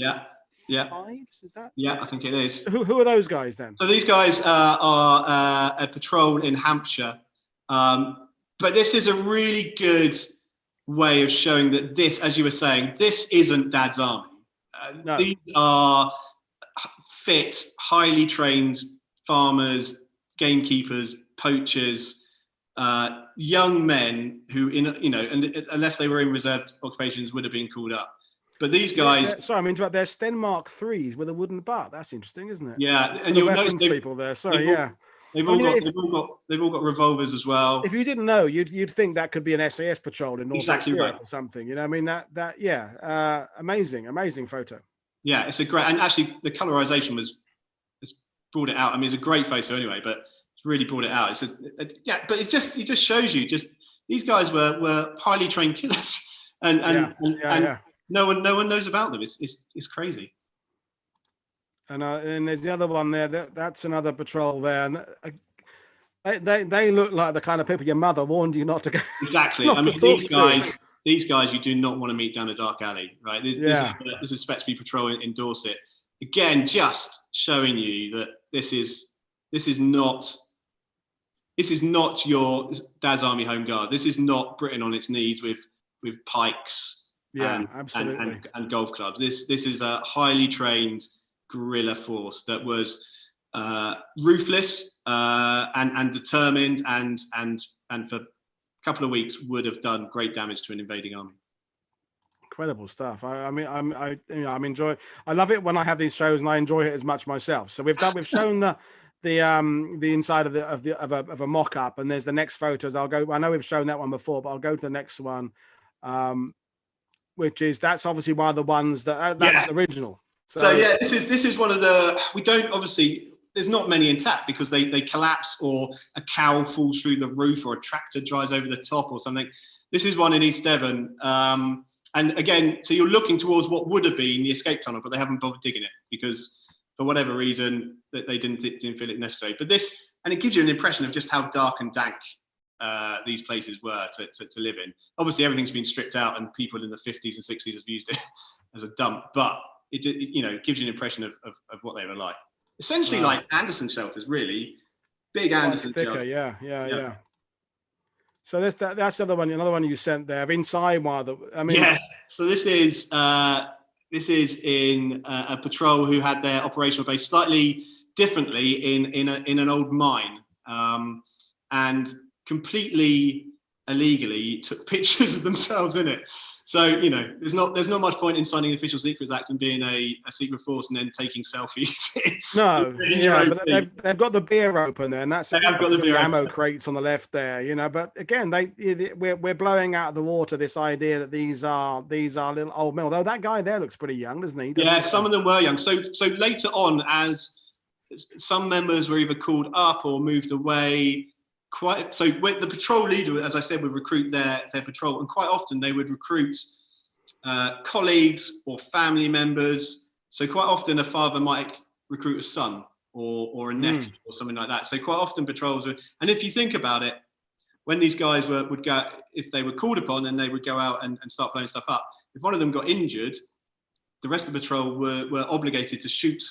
Speaker 1: fives, is that?
Speaker 2: Yeah, I think it is.
Speaker 1: Who are those guys then?
Speaker 2: So these guys are a patrol in Hampshire, but this is a really good way of showing that this, as you were saying, this isn't Dad's army. No. These are fit, highly trained farmers, gamekeepers, poachers, young men who, and unless they were in reserved occupations, would have been called up. But these guys,
Speaker 1: sorry, I mean, they're Stenmark 3s with a wooden butt. That's interesting, isn't it?
Speaker 2: Yeah, and you'll notice
Speaker 1: people there. Sorry,
Speaker 2: they've all got revolvers as well.
Speaker 1: If you didn't know, you'd think that could be an SAS patrol in North
Speaker 2: Europe
Speaker 1: or something. You know, I mean, amazing photo.
Speaker 2: Yeah, it's a great, and actually the colorization it's brought it out. I mean, it's a great photo anyway, but it's really brought it out. But it just shows you these guys were highly trained killers, and no one knows about them. It's crazy.
Speaker 1: And there's the other one there. That's another patrol there. And they look like the kind of people your mother warned you not to go.
Speaker 2: Exactly. I mean, these guys you do not want to meet down a dark alley, right? This is Spetsby patrol in Dorset. Again, just showing you that this is not your Dad's Army Home Guard. This is not Britain on its knees with pikes,
Speaker 1: absolutely,
Speaker 2: and golf clubs. This is a highly trained guerrilla force that was ruthless and determined, and for a couple of weeks would have done great damage to an invading army.
Speaker 1: Incredible stuff. I mean, I'm enjoying. I love it when I have these shows, and I enjoy it as much myself. So we've shown the inside of a mock-up, and there's the next photos. I know we've shown that one before, but I'll go to the next one, which is, that's obviously one of the ones that's the original.
Speaker 2: So yeah, this is one of the, we don't, obviously there's not many intact because they collapse, or a cow falls through the roof, or a tractor drives over the top or something. This is one in East Devon. And again, so you're looking towards what would have been the escape tunnel, but they haven't bothered digging it because, for whatever reason, that they didn't feel it necessary. But this, and it gives you an impression of just how dark and dank these places were to live in. Obviously, everything's been stripped out, and people in the 50s and 60s have used it as a dump. But it gives you an impression of what they were like. Essentially, like Anderson shelters, really big Anderson shelters.
Speaker 1: Yeah. So that's another one you sent there. Inside one,
Speaker 2: So this is in a patrol who had their operational base slightly differently in an old mine, and completely illegally took pictures of themselves in it. So there's not much point in signing the Official Secrets Act and being a secret force and then taking selfies.
Speaker 1: But they've got the beer open there, and that's got the beer ammo crates on the left there. But again, we're blowing out of the water this idea that these are little old men. Although that guy there looks pretty young, doesn't he?
Speaker 2: Some of them were young. So later on, as some members were either called up or moved away. The patrol leader, as I said, would recruit their patrol, and quite often they would recruit colleagues or family members. So quite often a father might recruit a son or a nephew or something like that. So quite often patrols were, and if you think about it, when these guys would go, if they were called upon, then they would go out and start blowing stuff up. If one of them got injured, the rest of the patrol were obligated to shoot,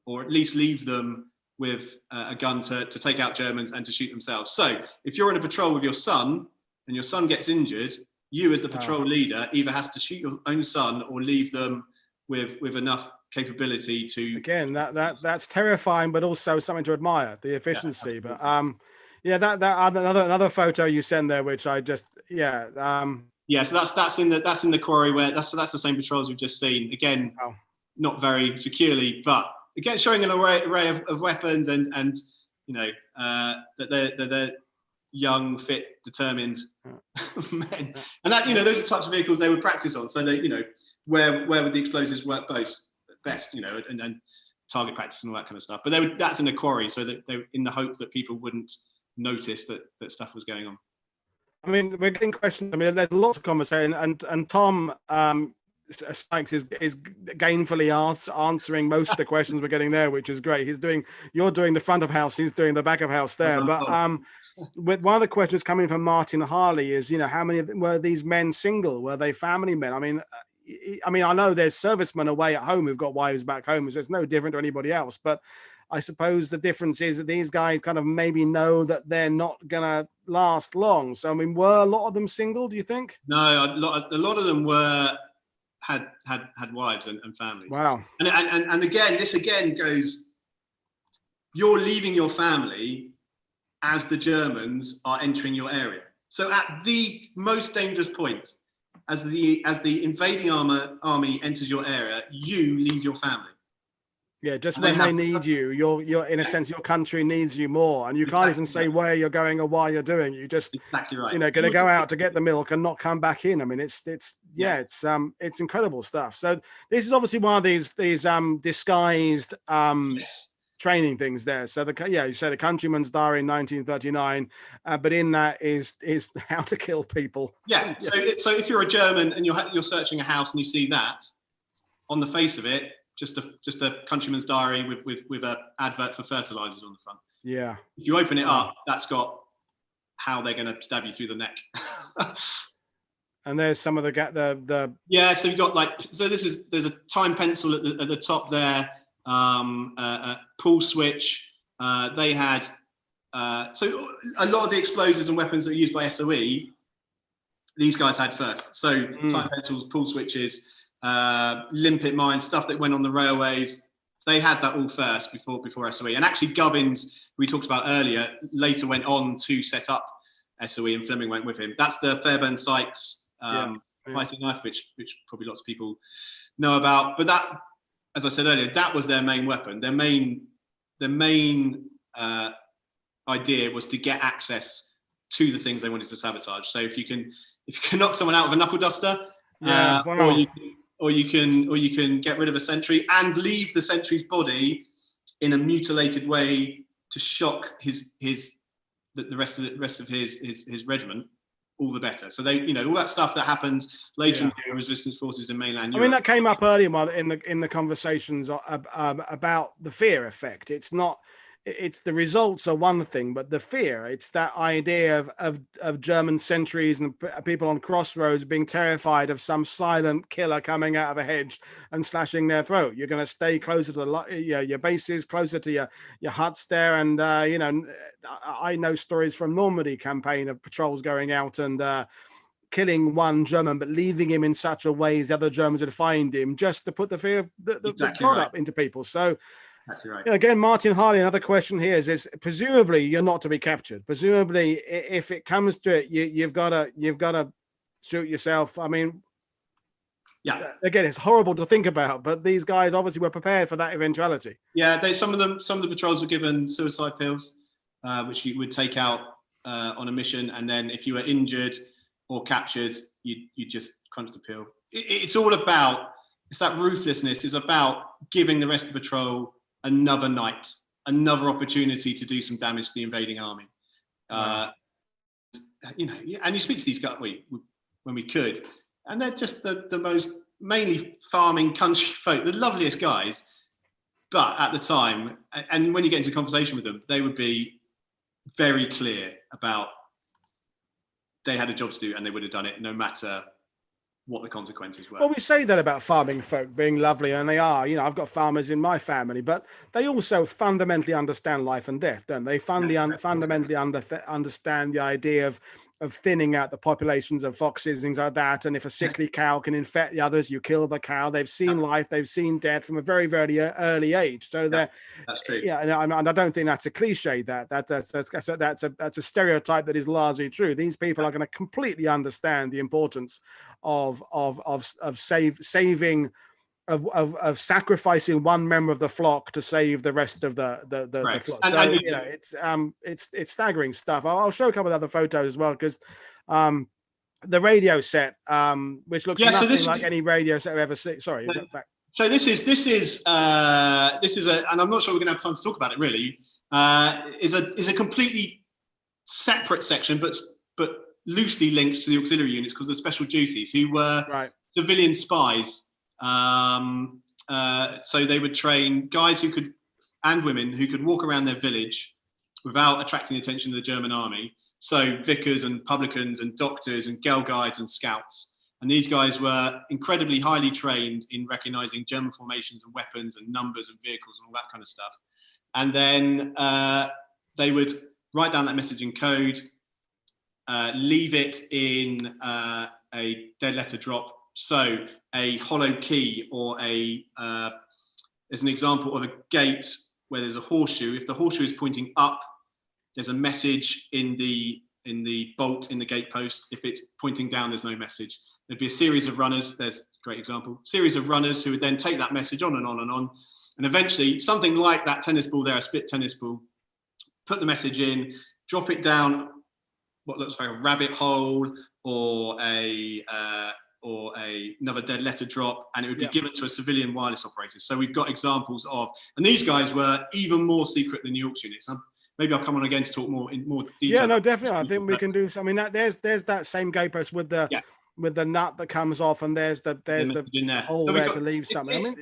Speaker 2: or at least leave them with a gun to take out Germans and to shoot themselves. So if you're on a patrol with your son and your son gets injured, you as the patrol leader either has to shoot your own son or leave them with enough capability to.
Speaker 1: Again, that's terrifying, but also something to admire, the efficiency. But another photo you send there, which I just
Speaker 2: so that's in the quarry where that's the same patrols we've just seen. Again, not very securely, but again, showing an array of weapons and that they're young, fit, determined men, and that those are the types of vehicles they would practice on. So they where would the explosives work best, and then target practice and all that kind of stuff. But that's in a quarry, so that they in the hope that people wouldn't notice that stuff was going on.
Speaker 1: I mean, we're getting questions. I mean, there's lots of conversation, and Tom Sykes is gainfully answering most of the questions we're getting there, which is great. You're doing the front of house, he's doing the back of house there. But with one of the questions coming from Martin Harley is, how many of them were these men single? Were they family men? I mean, I know there's servicemen away at home who've got wives back home, so it's no different to anybody else. But I suppose the difference is that these guys kind of maybe know that they're not gonna last long. So I mean, were a lot of them single, do you think?
Speaker 2: No, a lot of them were. Had wives and families.
Speaker 1: Wow.
Speaker 2: And again, this again goes, you're leaving your family as the Germans are entering your area. So at the most dangerous point, as the invading army enters your area, you leave your family.
Speaker 1: Yeah, just when they need you, you're in a sense, your country needs you more, and you can't even say where you're going or why you're doing it. You just
Speaker 2: exactly right.
Speaker 1: Going to go out to get the milk and not come back in. I mean, it's incredible stuff. So this is obviously one of these disguised training things there. So you say the Countryman's Diary in 1939, but in that is how to kill people.
Speaker 2: Yeah. So if you're a German and you're searching a house and you see that on the face of it. Just a Countryman's Diary with an advert for fertilizers on the front. Yeah. If you open it up, that's got how they're going to stab you through the neck.
Speaker 1: And there's some of the
Speaker 2: So you've got there's a time pencil at the top there, a pull switch. They had so a lot of the explosives and weapons that are used by SOE these guys had first. So type pencils, pull switches, limpet mines, stuff that went on the railways. They had that all first before SOE. And actually Gubbins, we talked about earlier, later went on to set up SOE, and Fleming went with him. That's the Fairbairn Sykes fighting knife, which probably lots of people know about. But that, as I said earlier, that was their main weapon. Their main idea was to get access to the things they wanted to sabotage. So if you can knock someone out with a knuckle duster, or you can get rid of a sentry and leave the sentry's body in a mutilated way to shock the rest of his regiment, all the better. So they, all that stuff that happened later in the resistance forces in mainland Europe.
Speaker 1: I mean, that came up earlier in the conversations about the fear effect. It's the results are one thing, but the fear, it's that idea of German sentries and people on crossroads being terrified of some silent killer coming out of a hedge and slashing their throat. You're going to stay closer to your bases, closer to your huts there. And, I know stories from Normandy campaign of patrols going out and killing one German, but leaving him in such a way as the other Germans would find him, just to put the fear of the product into people. So,
Speaker 2: exactly right.
Speaker 1: Again, Martin Harley, another question here is presumably you're not to be captured. Presumably, if it comes to it, you've got to shoot yourself. I mean, again, it's horrible to think about, but these guys obviously were prepared for that eventuality.
Speaker 2: Yeah, some of the patrols were given suicide pills, which you would take out on a mission, and then if you were injured or captured, you just crunch the pill. It's that ruthlessness. It's about giving the rest of the patrol another night, another opportunity to do some damage to the invading army. And you speak to these guys when we could, and they're just the most mainly farming country folk, the loveliest guys. But at the time, and when you get into conversation with them, they would be very clear about they had a job to do and they would have done it no matter what the consequences were.
Speaker 1: Well, we say that about farming folk being lovely, and they are. I've got farmers in my family, but they also fundamentally understand life and death, don't they? Fundamentally understand the idea of thinning out the populations of foxes, things like that. And if a sickly cow can infect the others, you kill the cow. They've seen life, they've seen death from a very, very early age. So that's true. Yeah, and I don't think that's a cliche. That's a stereotype that is largely true. These people are going to completely understand the importance of saving. Of sacrificing one member of the flock to save the rest of the flock. So it's staggering stuff. I'll show a couple of other photos as well, because the radio set, which looks nothing like any radio set I've ever seen. Sorry, back.
Speaker 2: So this is and I'm not sure we're going to have time to talk about it really. Is a completely separate section, but loosely linked to the auxiliary units because of the special duties, who were civilian spies. So they would train guys and women who could walk around their village without attracting the attention of the German army. So vicars and publicans and doctors and girl guides and scouts. And these guys were incredibly highly trained in recognizing German formations and weapons and numbers and vehicles and all that kind of stuff. And then they would write down that message in code, leave it in a dead letter drop. So a hollow key, or there's an example of a gate where there's a horseshoe. If the horseshoe is pointing up, there's a message in the bolt in the gate post. If it's pointing down, there's no message. There'd be a series of runners. There's a great example. Series of runners who would then take that message on and on and on. And eventually something like that tennis ball there, a split tennis ball, put the message in, drop it down what looks like a rabbit hole or another dead letter drop, and it would be given to a civilian wireless operator. So we've got examples of, and these guys were even more secret than the Yorks units. Maybe I'll come on again to talk more detail.
Speaker 1: Yeah, no, definitely. I think we can do. I mean, there's that same gatepost with the nut that comes off, and there's the hole there to leave something. I mean,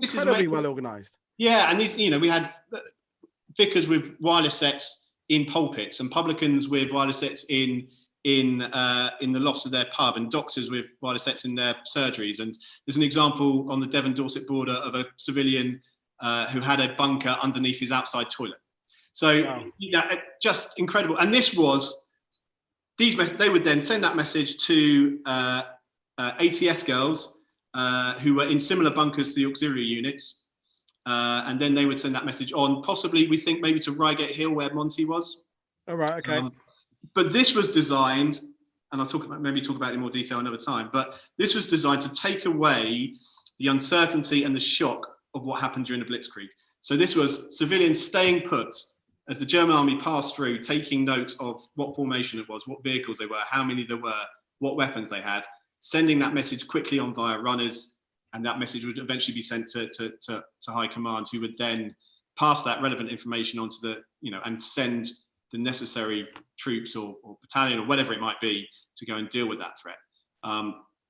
Speaker 1: incredibly well organised.
Speaker 2: Yeah, and these, we had vicars with wireless sets in pulpits, and publicans with wireless sets in the lofts of their pub, and doctors with wireless sets in their surgeries. And there's an example on the Devon-Dorset border of a civilian who had a bunker underneath his outside toilet. So just incredible. And this was they would then send that message to ATS girls who were in similar bunkers to the auxiliary units. And then they would send that message on, possibly, we think, maybe to Reigate Hill, where Monty was.
Speaker 1: All right, okay.
Speaker 2: But this was designed, and I'll talk about it in more detail another time, but this was designed to take away the uncertainty and the shock of what happened during the Blitzkrieg. So this was civilians staying put as the German army passed through, taking notes of what formation it was, what vehicles they were, how many there were, what weapons they had, sending that message quickly on via runners, and that message would eventually be sent to high command, who would then pass that relevant information onto and send the necessary troops or battalion or whatever it might be to go and deal with that threat.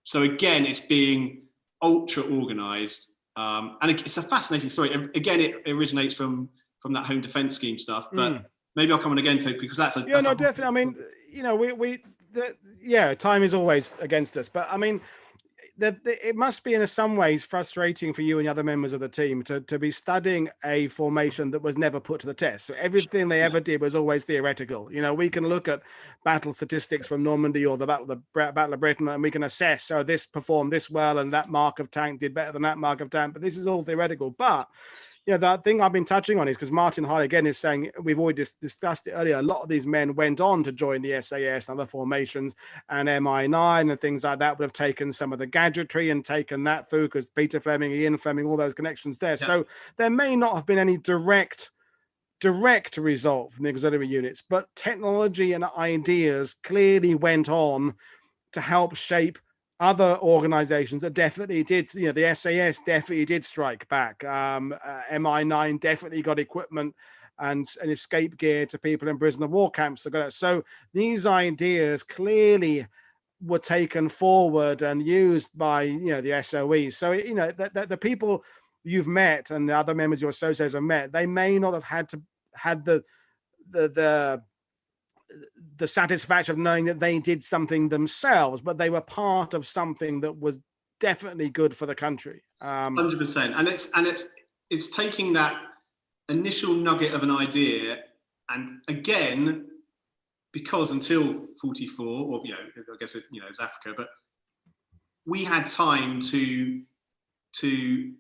Speaker 2: So again, it's being ultra organised, and it's a fascinating story. Again, it originates from that home defence scheme stuff, but maybe I'll come on again to, because that's
Speaker 1: definitely. I mean, time is always against us, but I mean, it must be in some ways frustrating for you and the other members of the team to be studying a formation that was never put to the test. So everything they ever did was always theoretical. We can look at battle statistics from Normandy or the Battle of Britain, and we can assess, so this performed this well and that mark of tank did better than that mark of tank, but this is all theoretical. But the thing I've been touching on is, because Martin Harley again is saying, we've already discussed it earlier, a lot of these men went on to join the SAS and other formations, and MI9 and things like that would have taken some of the gadgetry and taken that through, because Peter Fleming, Ian Fleming, all those connections there. Yeah. So there may not have been any direct result from the auxiliary units, but technology and ideas clearly went on to help shape other organizations that definitely did, the SAS definitely did strike back. MI9 definitely got equipment and escape gear to people in prisoner war camps. So these ideas clearly were taken forward and used by, the SOE. So, the people you've met and the other members of your associations have met, they may not have had the satisfaction of knowing that they did something themselves, but they were part of something that was definitely good for the country.
Speaker 2: 100%. And it's taking that initial nugget of an idea, and again, because until 44, or I guess it was Africa, but we had time to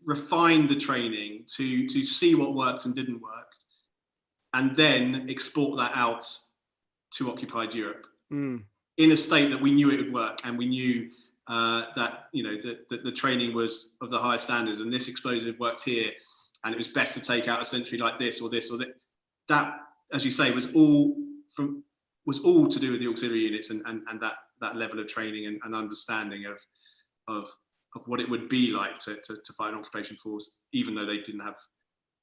Speaker 2: refine the training, to see what worked and didn't work, and then export that out to occupied Europe in a state that we knew it would work, and we knew that the training was of the highest standards, and this explosive worked here, and it was best to take out a sentry like this or this or that. That, as you say, was all to do with the auxiliary units and that level of training and understanding of what it would be like to fight an occupation force, even though they didn't have,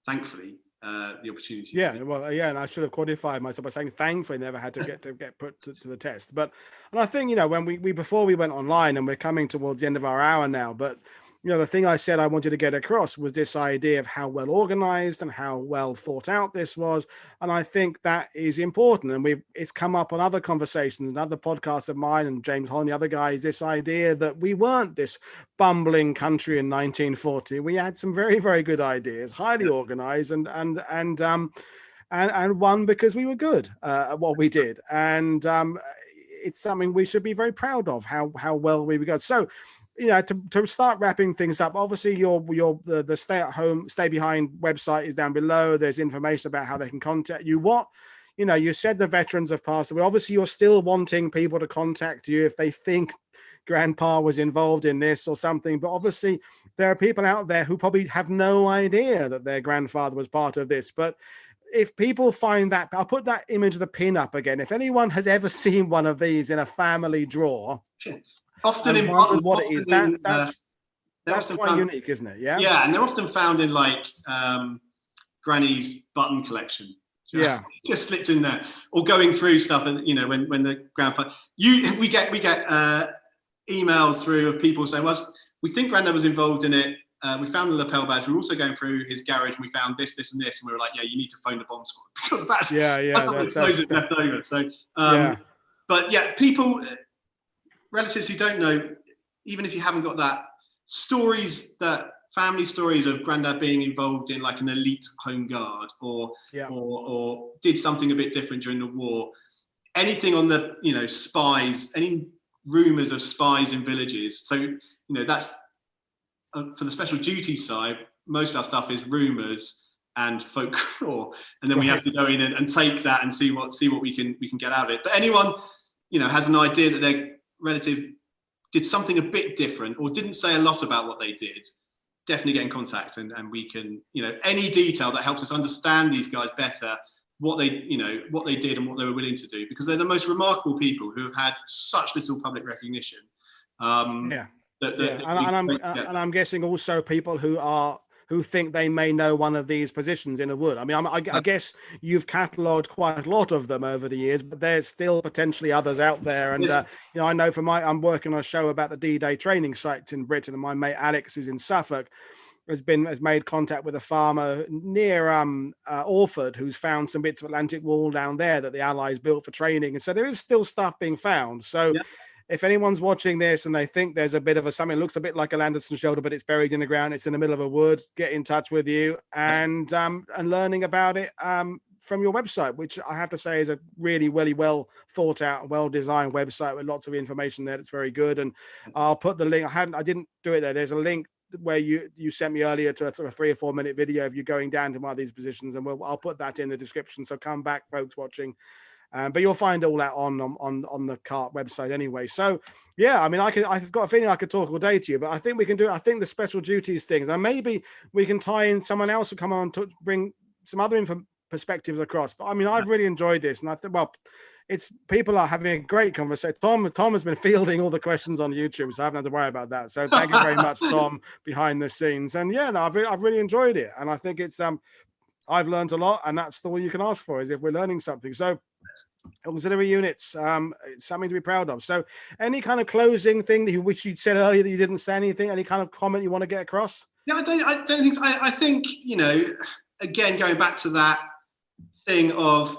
Speaker 2: thankfully, the opportunity.
Speaker 1: And I should have qualified myself by saying thankfully never had to get put to the test. But, and I think, when we before we went online, and we're coming towards the end of our hour now, but the thing I said I wanted to get across was this idea of how well organized and how well thought out this was. And I think that is important. And it's come up on other conversations and other podcasts of mine and James Holland, the other guys, this idea that we weren't this bumbling country in 1940. We had some very, very good ideas, highly organized, and won because we were good at what we did. And it's something we should be very proud of, how well we go. So, to start wrapping things up, obviously the stay behind website is down below. There's information about how they can contact you. You said the veterans have passed away. Obviously, you're still wanting people to contact you if they think grandpa was involved in this or something. But obviously, there are people out there who probably have no idea that their grandfather was part of this. But if people find that, I'll put that image of the pin up again. If anyone has ever seen one of these in a family drawer,
Speaker 2: often in
Speaker 1: what it is, that's quite unique, isn't it?
Speaker 2: Yeah, and they're often found in Granny's button collection.
Speaker 1: Yeah,
Speaker 2: just slipped in there, or going through stuff, and when the grandfather, we get emails through of people saying, "Well, we think Grandad was involved in it. We found the lapel badge. We're also going through his garage, and we found this, and this." And we were like, "Yeah, you need to phone the bomb squad," because that's the explosive left over. So, but yeah, people. Relatives who don't know, even if you haven't got that, family stories of Grandad being involved in like an elite home guard or did something a bit different during the war. anything on the, spies, any rumours of spies in villages. So, that's for the special duties side, most of our stuff is rumours and folklore, and then we have to go in and take that and see what we can get out of it. But anyone, has an idea that their relative did something a bit different or didn't say a lot about what they did, definitely get in contact, and we can, any detail that helps us understand these guys better, what they did and what they were willing to do, because they're the most remarkable people who have had such little public recognition.
Speaker 1: And I'm guessing also people who think they may know one of these positions in a wood. I mean, I guess you've catalogued quite a lot of them over the years, but there's still potentially others out there. And I know I'm working on a show about the D-Day training sites in Britain, and my mate Alex, who's in Suffolk, has made contact with a farmer near Orford, who's found some bits of Atlantic wall down there that the Allies built for training. And so there is still stuff being found. So if anyone's watching this and they think there's a bit of something that looks a bit like a Landerson shoulder, but it's buried in the ground, it's in the middle of a wood, get in touch with you and learning about it from your website, which I have to say is a really, really well thought out, well designed website with lots of information there. That's very good. And I'll put the link. I didn't do it there. There's a link where you sent me earlier to a 3 or 4 minute video of you going down to one of these positions, and I'll put that in the description. So come back, folks watching. But you'll find all that on the CART website anyway. So yeah, I mean, I've got a feeling I could talk all day to you, but I think we can do. I think the special duties things, and maybe we can tie in someone else who come on to bring some other perspectives across. But I mean, I've really enjoyed this, and I think, well, people are having a great conversation. Tom has been fielding all the questions on YouTube, so I haven't had to worry about that. So thank you very much, Tom, behind the scenes. And yeah, no, I've really enjoyed it, and I think it's I've learned a lot, and that's all you can ask for, is if we're learning something. So auxiliary units, it's something to be proud of. So any kind of closing thing which you said earlier that you didn't say anything, any kind of comment you want to get across?
Speaker 2: Yeah, I don't think so. I think, again, going back to that thing of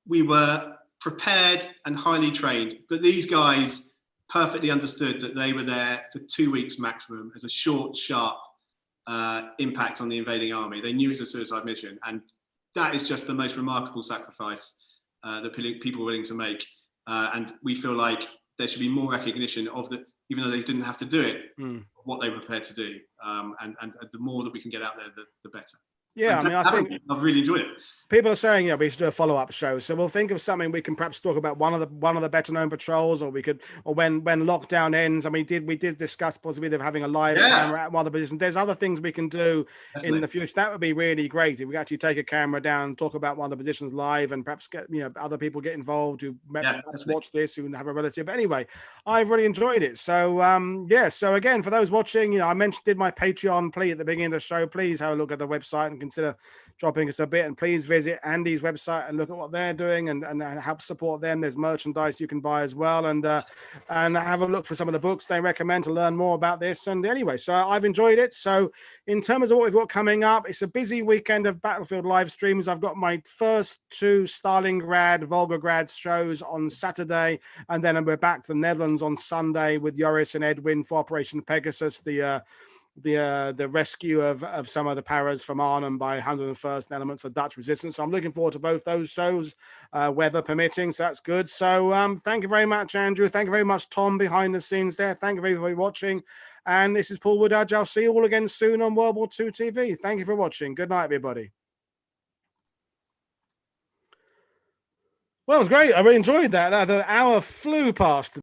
Speaker 2: we were prepared and highly trained, but these guys perfectly understood that they were there for 2 weeks maximum as a short, sharp impact on the invading army. They knew it was a suicide mission, and that is just the most remarkable sacrifice that people are willing to make. And we feel like there should be more recognition of that, even though they didn't have to do it, what they were prepared to do. And the more that we can get out there, the better.
Speaker 1: Yeah, I mean, I think
Speaker 2: I've really enjoyed it.
Speaker 1: People are saying, we should do a follow-up show. So we'll think of something. We can perhaps talk about one of the better-known patrols, or when lockdown ends. I mean, we did discuss possibility of having a live camera at one of the positions. There's other things we can do in the future. That would be really great if we actually take a camera down, talk about one of the positions live, and perhaps get other people get involved who perhaps watch this, who have a relative. But anyway, I've really enjoyed it. So So again, for those watching, I did my Patreon plea at the beginning of the show. Please have a look at the website and consider dropping us a bit, and please visit Andy's website and look at what they're doing and help support them. There's merchandise you can buy as well, and have a look for some of the books they recommend to learn more about this. And anyway, so I've enjoyed it. So in terms of what we've got coming up, it's a busy weekend of Battlefield live streams. I've got my first 2 Stalingrad, Volgograd shows on Saturday, and then we're back to the Netherlands on Sunday with Joris and Edwin for Operation Pegasus, the rescue of some of the paras from Arnhem by 101st and elements of Dutch resistance. So I'm looking forward to both those shows, weather permitting. So that's good. So thank you very much, Andrew. Thank you very much, Tom, behind the scenes there. Thank you for watching. And this is Paul Woodadge. I'll see you all again soon on World War II TV. Thank you for watching. Good night, everybody. Well, it was great. I really enjoyed that. The hour flew past.